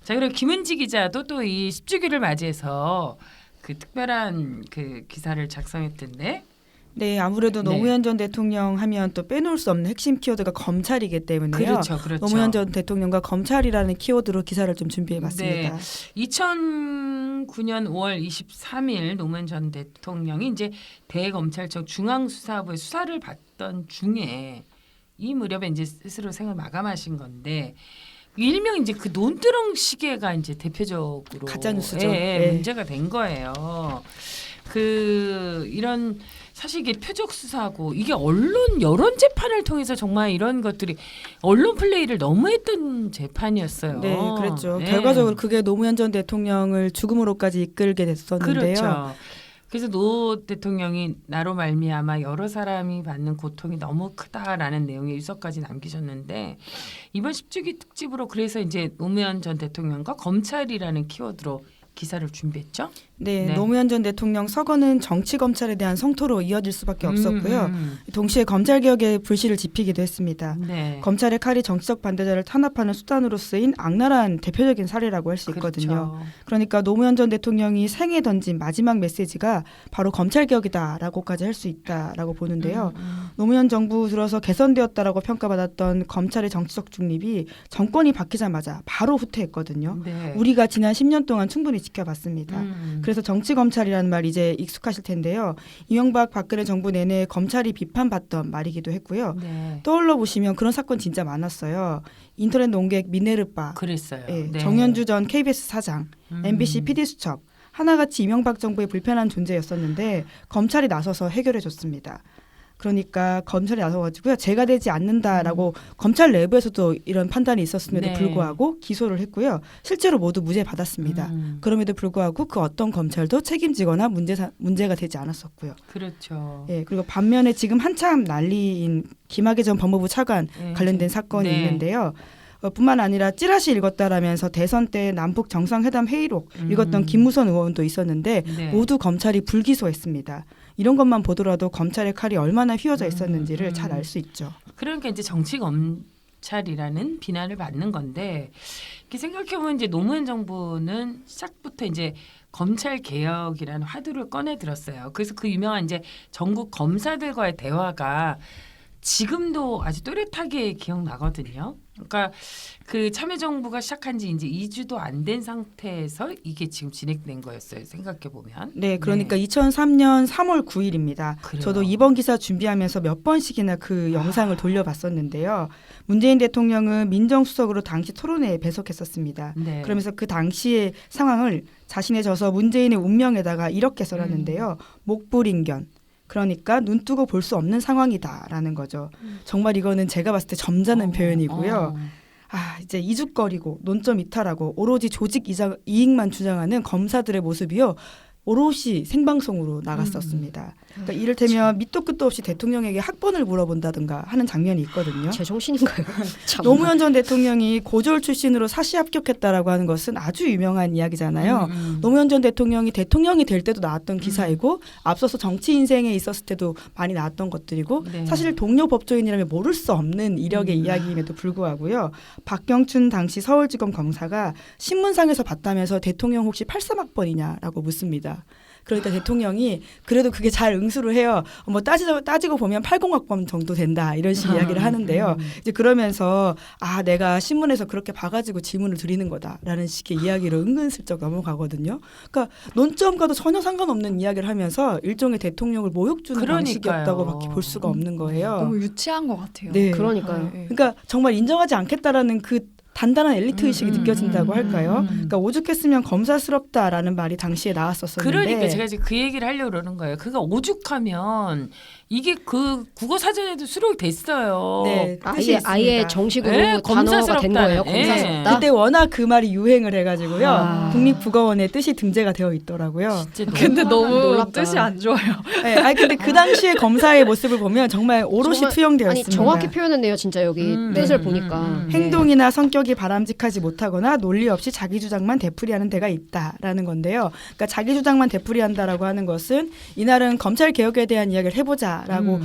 자, 그리고 김은지 기자도 또 이 10주기를 맞이해서 그 특별한 그 기사를 작성했던데. 네, 아무래도 네. 노무현 전 대통령 하면 또 빼놓을 수 없는 핵심 키워드가 검찰이기 때문에요. 그렇죠, 그렇죠. 노무현 전 대통령과 검찰이라는 키워드로 기사를 좀 준비해봤습니다. 네. 2009년 5월 23일 노무현 전 대통령이 이제 대검찰청 중앙수사부의 수사를 받던 중에 이 무렵에 이제 스스로 생을 마감하신 건데 일명 이제 그 논두렁 시계가 이제 대표적으로 가짜 뉴스죠. 예, 문제가 된 거예요. 그 이런 사실 이게 표적 수사고 이게 언론 여론 재판을 통해서 정말 이런 것들이 언론 플레이를 너무 했던 재판이었어요. 네, 그랬죠. 네. 결과적으로 그게 노무현 전 대통령을 죽음으로까지 이끌게 됐었는데요. 그렇죠. 그래서 노 대통령이 나로 말미암아 여러 사람이 받는 고통이 너무 크다라는 내용의 유서까지 남기셨는데 이번 10주기 특집으로 그래서 이제 노무현 전 대통령과 검찰이라는 키워드로 기사를 준비했죠. 네, 노무현 전 대통령 서거는 정치 검찰에 대한 성토로 이어질 수밖에 없었고요. 동시에 검찰 개혁의 불씨를 지피기도 했습니다. 네. 검찰의 칼이 정치적 반대자를 탄압하는 수단으로 쓰인 악랄한 대표적인 사례라고 할 수 있거든요. 그렇죠. 그러니까 노무현 전 대통령이 생에 던진 마지막 메시지가 바로 검찰 개혁이다라고까지 할 수 있다라고 보는데요. 노무현 정부 들어서 개선되었다라고 평가받았던 검찰의 정치적 중립이 정권이 바뀌자마자 바로 후퇴했거든요. 네. 우리가 지난 10년 동안 충분히 지켜봤습니다. 그래서 정치 검찰이라는 말 이제 익숙하실 텐데요. 이명박 박근혜 정부 내내 검찰이 비판받던 말이기도 했고요. 네. 떠올려 보시면 그런 사건 진짜 많았어요. 인터넷 농객 미네르바, 그랬어요. 예, 네. 정현주 전 KBS 사장, MBC PD 수첩 하나같이 이명박 정부의 불편한 존재였었는데 검찰이 나서서 해결해 줬습니다. 그러니까 검찰이 나서가지고요. 죄가 되지 않는다라고 검찰 내부에서도 이런 판단이 있었음에도 네. 불구하고 기소를 했고요. 실제로 모두 무죄 받았습니다. 그럼에도 불구하고 그 어떤 검찰도 책임지거나 문제가 되지 않았었고요. 그렇죠. 예, 그리고 반면에 지금 한참 난리인 김학의 전 법무부 차관 네. 관련된 사건이 네. 있는데요. 뿐만 아니라 찌라시 읽었다라면서 대선 때 남북 정상회담 회의록 읽었던 김무선 의원도 있었는데 네. 모두 검찰이 불기소했습니다. 이런 것만 보더라도 검찰의 칼이 얼마나 휘어져 있었는지를 잘 알 수 있죠. 그러니까 이제 정치 검찰이라는 비난을 받는 건데 이렇게 생각해보면 이제 노무현 정부는 시작부터 이제 검찰 개혁이라는 화두를 꺼내 들었어요. 그래서 그 유명한 이제 전국 검사들과의 대화가 지금도 아주 또렷하게 기억나거든요. 그러니까 그 참여정부가 시작한 지 이제 2주도 안 된 상태에서 이게 지금 진행된 거였어요. 생각해 보면. 네, 그러니까 2003년 3월 9일입니다. 그래요. 저도 이번 기사 준비하면서 몇 번씩이나 그 영상을 돌려봤었는데요. 문재인 대통령은 민정수석으로 당시 토론회에 배석했었습니다. 네. 그러면서 그 당시의 상황을 자신의 저서 문재인의 운명에다가 이렇게 써놨는데요. 목불인견. 그러니까 눈 뜨고 볼 수 없는 상황이다라는 거죠. 정말 이거는 제가 봤을 때 점잖은 표현이고요. 이제 이죽거리고 논점 이탈하고 오로지 조직 이익만 주장하는 검사들의 모습이요. 오롯이 생방송으로 나갔었습니다. 그러니까 이를테면 밑도 끝도 없이 대통령에게 학번을 물어본다든가 하는 장면이 있거든요. 제정신인가요? 노무현 전 대통령이 고졸 출신으로 사시 합격했다라고 하는 것은 아주 유명한 이야기잖아요. 노무현 전 대통령이 대통령이 될 때도 나왔던 기사이고 앞서서 정치 인생에 있었을 때도 많이 나왔던 것들이고 네. 사실 동료 법조인이라면 모를 수 없는 이력의 이야기임에도 불구하고요. 박경춘 당시 서울지검 검사가 신문상에서 봤다면서 대통령 혹시 83학번이냐라고 묻습니다. 그러니까 대통령이 그래도 그게 잘 응수를 해요. 뭐 따지고 보면 80학번 정도 된다 이런 식 이야기를 하는데요. 이제 그러면서 내가 신문에서 그렇게 봐가지고 질문을 드리는 거다라는 식의 이야기로 은근슬쩍 넘어가거든요. 그러니까 논점과도 전혀 상관없는 이야기를 하면서 일종의 대통령을 모욕 주는 방식이었다고밖에 볼 수가 없는 거예요. 너무 유치한 것 같아요. 네. 그러니까요. 그러니까 정말 인정하지 않겠다라는 그 단단한 엘리트 의식이 느껴진다고 할까요? 그러니까 오죽했으면 검사스럽다라는 말이 당시에 나왔었었는데 그러니까 제가 지금 그 얘기를 하려고 그러는 거예요. 그가 오죽하면 이게 그 국어 사전에도 수록이 됐어요. 네, 뜻이 아예 있습니다. 정식으로 네, 단어가 된 거예요. 검사스럽다는. 검사스럽다. 그때 워낙 그 말이 유행을 해가지고요. 국립국어원에 뜻이 등재가 되어 있더라고요. 진짜 근데 너무 놀랍다. 뜻이 안 좋아요. 네, 근데 그 당시에 검사의 모습을 보면 정말 오롯이 정말, 투영되어 아니 있습니다. 정확히 표현했네요. 진짜 여기 뜻을 보니까. 행동이나 성격이 바람직하지 못하거나 논리 없이 자기 주장만 되풀이하는 데가 있다라는 건데요. 그러니까 자기 주장만 되풀이한다라고 하는 것은 이날은 검찰 개혁에 대한 이야기를 해보자라고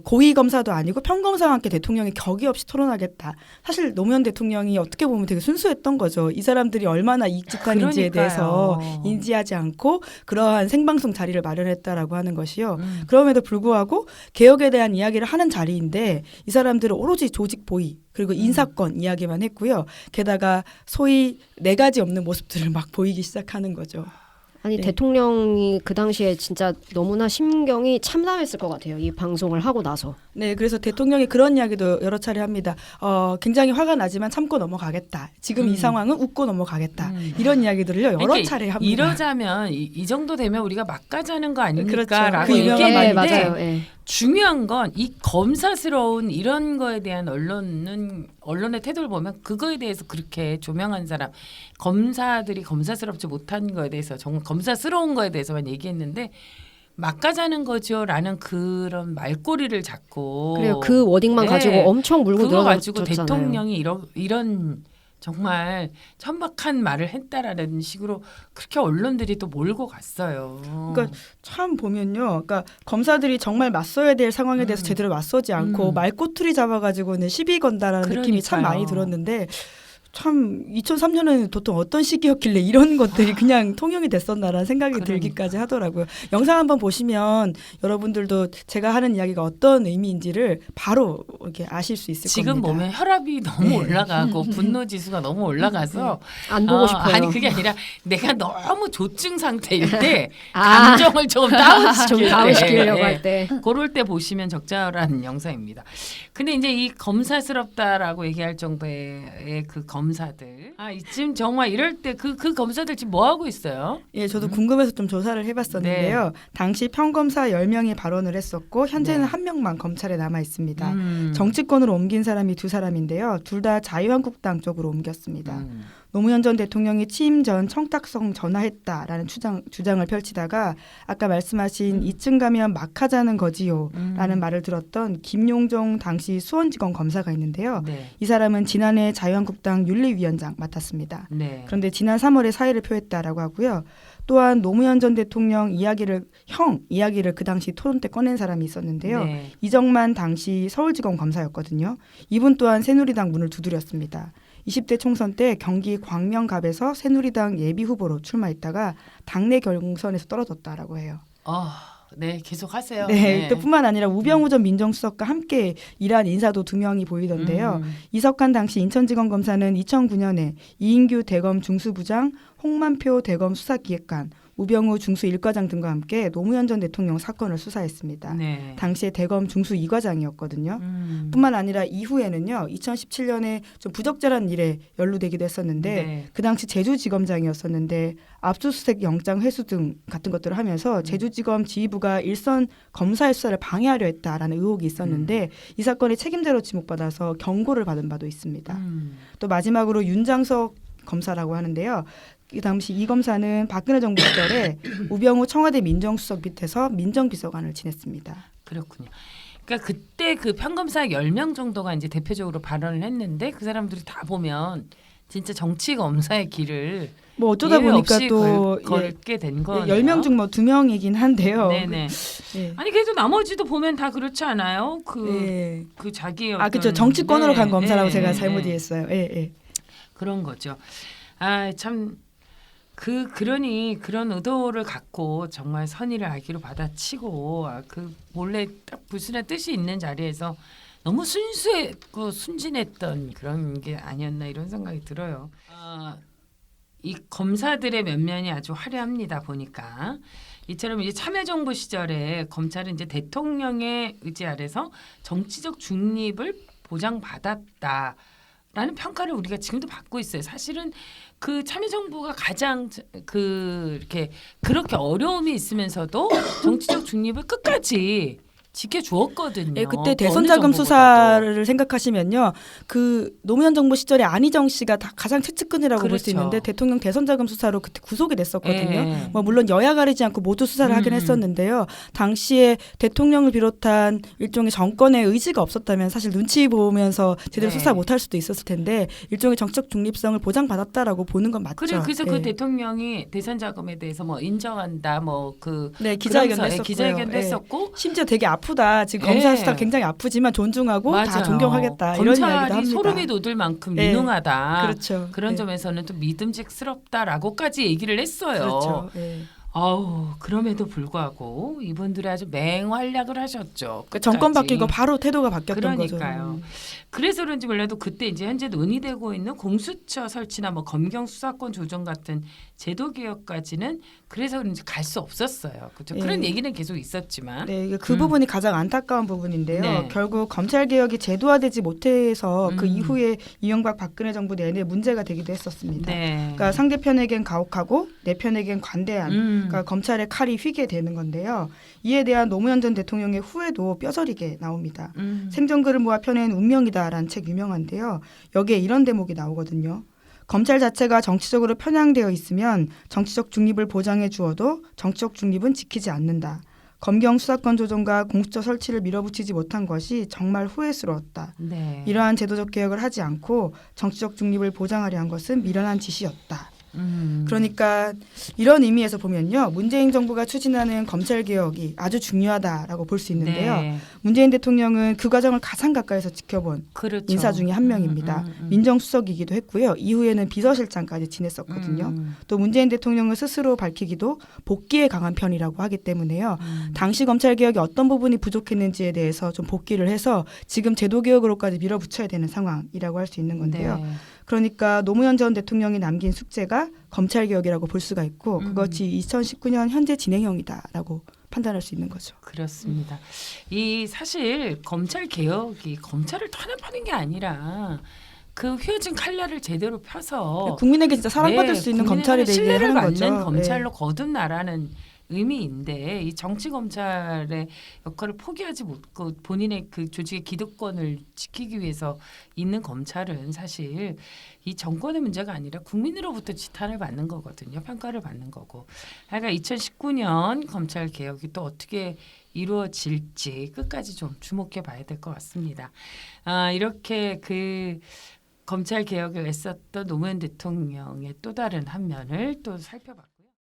고위 검사도 아니고 평검사와 함께 대통령이 격이 없이 토론하겠다. 사실 노무현 대통령이 어떻게 보면 되게 순수했던 거죠. 이 사람들이 얼마나 이익집단인지에 대해서 인지하지 않고 그러한 생방송 자리를 마련했다라고 하는 것이요. 그럼에도 불구하고 개혁에 대한 이야기를 하는 자리인데 이 사람들은 오로지 조직 보위 그리고 인사권 이야기만 했고요. 게다가 소위 네 가지 없는 모습들을 막 보이기 시작하는 거죠. 아니 네. 대통령이 그 당시에 진짜 너무나 심경이 참담했을 것 같아요. 이 방송을 하고 나서. 네, 그래서 대통령이 그런 이야기도 여러 차례 합니다. 굉장히 화가 나지만 참고 넘어가겠다. 지금 이 상황은 웃고 넘어가겠다. 이런 이야기들을요 여러 그러니까 차례 합니다. 이러자면 이 정도 되면 우리가 막가자는 거 아닙니까? 그렇죠. 라고 그 유명한 얘기했는데 말인데 맞아요. 예. 중요한 건 이 검사스러운 이런 거에 대한 언론의 태도를 보면 그거에 대해서 그렇게 조명한 사람 검사들이 검사스럽지 못한 거에 대해서 정말 검사스러운 거에 대해서만 얘기했는데 막가자는 거죠라는 그런 말꼬리를 잡고 그래요. 그 워딩만 네. 가지고 엄청 물고 그거 가지고 늘어졌잖아요. 대통령이 이런 정말 천박한 말을 했다라는 식으로 그렇게 언론들이 또 몰고 갔어요. 그러니까 참 보면요. 그러니까 검사들이 정말 맞서야 될 상황에 대해서 제대로 맞서지 않고 말꼬투리 잡아가지고는 시비 건다라는 느낌이 참 그러니까요. 많이 들었는데 참 2003년에는 보통 어떤 시기였길래 이런 것들이 그냥 통용이 됐었나라는 생각이 그러니까. 들기까지 하더라고요. 영상 한번 보시면 여러분들도 제가 하는 이야기가 어떤 의미인지를 바로 이렇게 아실 수 있을 지금 겁니다. 보면 혈압이 너무 네. 올라가고 분노 지수가 너무 올라가서 안 보고 싶어요. 아니 그게 아니라 내가 너무 조증 상태일 때 아. 감정을 좀 좀 다운시킬 다운시키려고 때 할 때. 그럴 때 보시면 적절한 영상입니다. 근데 이제 이 검사스럽다라고 얘기할 정도의 그 검사들 이쯤 정말 이럴 때 그 검사들 지금 뭐 하고 있어요? 예, 저도 궁금해서 좀 조사를 해봤었는데요. 당시 평검사 10명이 발언을 했었고 현재는 네. 한 명만 검찰에 남아 있습니다. 음. 정치권으로 옮긴 사람이 2사람인데요. 둘 다 자유한국당 쪽으로 옮겼습니다. 노무현 전 대통령이 취임 전 청탁성 전화했다라는 주장을 펼치다가 아까 말씀하신 이쯤 가면 막 하자는 거지요라는 말을 들었던 김용종 당시 수원지검 검사가 있는데요. 네. 이 사람은 지난해 자유한국당 윤리위원장 맡았습니다. 네. 그런데 지난 3월에 사의를 표했다라고 하고요. 또한 노무현 전 대통령 이야기를 그 당시 토론 때 꺼낸 사람이 있었는데요. 네. 이정만 당시 서울지검 검사였거든요. 이분 또한 새누리당 문을 두드렸습니다. 20대 총선 때 경기 광명갑에서 새누리당 예비후보로 출마했다가 당내 경선에서 떨어졌다라고 해요. 네, 계속 하세요. 네, 또 뿐만 아니라 우병우 전 민정수석과 함께 일한 인사도 2명이 보이던데요. 이석환 당시 인천지검 검사는 2009년에 이인규 대검 중수부장, 홍만표 대검 수사기획관, 우병우 중수 1과장 등과 함께 노무현 전 대통령 사건을 수사했습니다. 네. 당시에 대검 중수 2과장이었거든요. 뿐만 아니라 이후에는요. 2017년에 좀 부적절한 일에 연루되기도 했었는데 네. 그 당시 제주지검장이었었는데 압수수색 영장 회수 등 같은 것들을 하면서 제주지검 지휘부가 일선 검사의 수사를 방해하려 했다라는 의혹이 있었는데 이 사건의 책임자로 지목받아서 경고를 받은 바도 있습니다. 또 마지막으로 윤장석 검사라고 하는데요. 이 당시 이 검사는 박근혜 정부 시절에 우병우 청와대 민정수석 밑에서 민정비서관을 지냈습니다. 그렇군요. 그러니까 그때 그 평검사 10명 정도가 이제 대표적으로 발언을 했는데 그 사람들이 다 보면 진짜 정치 검사의 길을 뭐 어쩌다 예외 보니까 없이 또 걸게 된 거네요. 10명 중 뭐 2명이긴 한데요. 네네. 예. 아니 그래도 나머지도 보면 다 그렇지 않아요? 예. 그 자기의 그렇죠. 정치권으로 네, 간 검사라고 네, 제가 네, 잘못 네. 이해했어요. 예, 예. 그런 거죠. 참 그러니 그런 의도를 갖고 정말 선의를 알기로 받아치고 그 몰래 딱 불순한 뜻이 있는 자리에서 너무 순수했고 순진했던 그런 게 아니었나 이런 생각이 들어요. 이 검사들의 면면이 아주 화려합니다. 보니까 이처럼 이제 참여정부 시절에 검찰은 이제 대통령의 의지 아래서 정치적 중립을 보장받았다. 라는 평가를 우리가 지금도 받고 있어요. 사실은 그 참여정부가 가장 이렇게 그렇게 어려움이 있으면서도 정치적 중립을 끝까지 지켜주었거든요. 예, 그때 어느 대선 자금 정부보다도. 수사를 생각하시면요, 그 노무현 정부 시절에 안희정 씨가 다 가장 최측근이라고 볼 수 그렇죠. 있는데 대통령 대선 자금 수사로 그때 구속이 됐었거든요. 예. 뭐 물론 여야 가리지 않고 모두 수사를 하긴 했었는데요. 당시에 대통령을 비롯한 일종의 정권의 의지가 없었다면 사실 눈치 보면서 제대로 네. 수사 못할 수도 있었을 텐데 일종의 정치적 중립성을 보장받았다라고 보는 건 맞죠. 그래서 예. 그 대통령이 대선 자금에 대해서 뭐 인정한다, 뭐 그 네, 기자회견도 그러면서, 했었고요. 기자회견도 예. 했었고 심지어 되게 아프다. 지금 네. 검사 수사 굉장히 아프지만 존중하고 다 맞아요. 존경하겠다. 이런 이야기도 검찰이 합니다. 소름이 돋을 만큼 네. 유능하다. 그렇죠. 그런 네. 점에서는 또 믿음직스럽다라고까지 얘기를 했어요. 그렇죠. 네. 아우 그럼에도 불구하고 이분들이 아주 맹활약을 하셨죠. 그 정권 끝까지. 바뀌고 바로 태도가 바뀌었던 그러니까요. 거죠. 그래서 그런지 몰라도 그때 이제 현재 논의되고 있는 공수처 설치나 뭐 검경 수사권 조정 같은 제도 개혁까지는 그래서 그런지 갈 수 없었어요. 그렇죠. 네. 그런 얘기는 계속 있었지만. 네, 이게 그 부분이 가장 안타까운 부분인데요. 네. 결국 검찰 개혁이 제도화되지 못해서 그 음. 이후에 이명박 박근혜 정부 내내 문제가 되기도 했었습니다. 네. 그러니까 상대편에겐 가혹하고 내 편에겐 관대한 그러니까 음. 검찰의 칼이 휘게 되는 건데요. 이에 대한 노무현 전 대통령의 후회도 뼈저리게 나옵니다. 생전글을 모아 펴낸 운명이다라는 책 유명한데요. 여기에 이런 대목이 나오거든요. 검찰 자체가 정치적으로 편향되어 있으면 정치적 중립을 보장해 주어도 정치적 중립은 지키지 않는다. 검경 수사권 조정과 공수처 설치를 밀어붙이지 못한 것이 정말 후회스러웠다. 네. 이러한 제도적 개혁을 하지 않고 정치적 중립을 보장하려 한 것은 미련한 짓이었다. 그러니까 이런 의미에서 보면요. 문재인 정부가 추진하는 검찰 개혁이 아주 중요하다라고 볼 수 있는데요. 네. 문재인 대통령은 그 과정을 가장 가까이서 지켜본 그렇죠. 인사 중에 한 명입니다. 민정수석이기도 했고요. 이후에는 비서실장까지 지냈었거든요. 또 문재인 대통령은 스스로 밝히기도 복귀에 강한 편이라고 하기 때문에요. 당시 검찰 개혁이 어떤 부분이 부족했는지에 대해서 좀 복귀를 해서 지금 제도 개혁으로까지 밀어붙여야 되는 상황이라고 할 수 있는 건데요. 네. 그러니까 노무현 전 대통령이 남긴 숙제가 검찰 개혁이라고 볼 수가 있고 그것이 2019년 현재 진행형이다라고 판단할 수 있는 거죠. 그렇습니다. 이 사실 검찰 개혁이 검찰을 탄압하는 게 아니라 그 휘어진 칼날을 제대로 펴서 국민에게 진짜 사랑받을 수 있는 검찰이 되게 신뢰를 하는 받는 거죠. 검찰로 거듭나라는 의미인데 이 정치 검찰의 역할을 포기하지 못고 본인의 그 조직의 기득권을 지키기 위해서 있는 검찰은 사실 이 정권의 문제가 아니라 국민으로부터 지탄을 받는 거거든요. 평가를 받는 거고. 그러니까 2019년 검찰 개혁이 또 어떻게 이루어질지 끝까지 좀 주목해 봐야 될 것 같습니다. 이렇게 그 검찰 개혁을 애썼던 노무현 대통령의 또 다른 한 면을 또 살펴봤습니다.